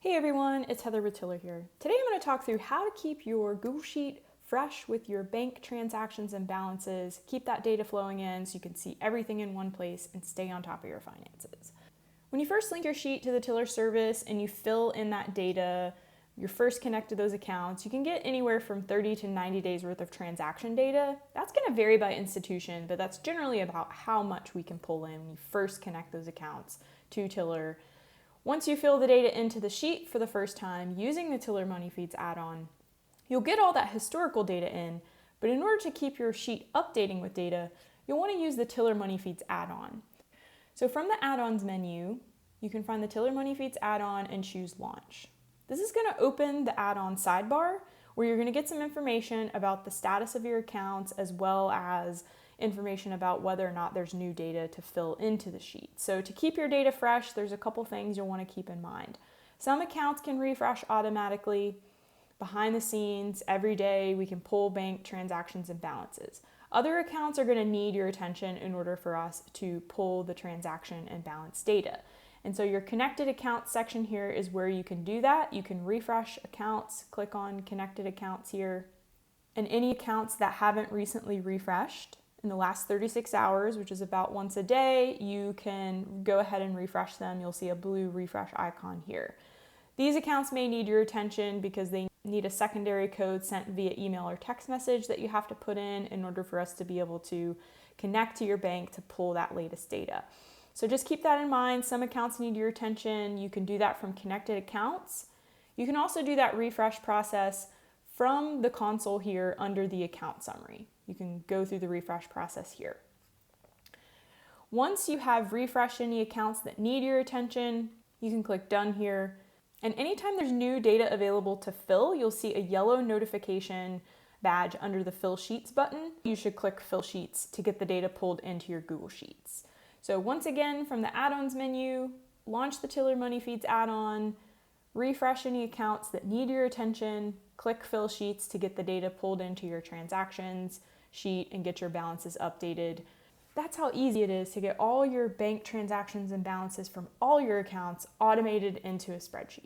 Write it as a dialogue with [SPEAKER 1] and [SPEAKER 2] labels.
[SPEAKER 1] Hey everyone, it's Heather with Tiller here. Today I'm going to talk through how to keep your Google Sheet fresh with your bank transactions and balances, keep that data flowing in so you can see everything in one place and stay on top of your finances. When you first link your sheet to the Tiller service and you fill in that data, you're first connect to those accounts, you can get anywhere from 30 to 90 days worth of transaction data. That's going to vary by institution, but that's generally about how much we can pull in when you first connect those accounts to Tiller. Once you fill the data into the sheet for the first time using the Tiller Money Feeds add-on, you'll get all that historical data in, but in order to keep your sheet updating with data, you'll want to use the Tiller Money Feeds add-on. So from the add-ons menu, you can find the Tiller Money Feeds add-on and choose Launch. This is going to open the add-on sidebar where you're going to get some information about the status of your accounts as well as information about whether or not there's new data to fill into the sheet. So to keep your data fresh, there's a couple things you'll want to keep in mind. Some accounts can refresh automatically. Behind the scenes, every day we can pull bank transactions and balances. Other accounts are going to need your attention in order for us to pull the transaction and balance data. And so your connected accounts section here is where you can do that. You can refresh accounts, click on connected accounts here, and any accounts that haven't recently refreshed in the last 36 hours, which is about once a day, you can go ahead and refresh them. You'll see a blue refresh icon here. These accounts may need your attention because they need a secondary code sent via email or text message that you have to put in order for us to be able to connect to your bank to pull that latest data. So just keep that in mind. Some accounts need your attention. You can do that from connected accounts. You can also do that refresh process from the console here under the account summary. You can go through the refresh process here. Once you have refreshed any accounts that need your attention, you can click Done here. And anytime there's new data available to fill, you'll see a yellow notification badge under the Fill Sheets button. You should click Fill Sheets to get the data pulled into your Google Sheets. So once again, from the add-ons menu, launch the Tiller Money Feeds add-on, refresh any accounts that need your attention, click Fill Sheets to get the data pulled into your transactions sheet and get your balances updated. That's how easy it is to get all your bank transactions and balances from all your accounts automated into a spreadsheet.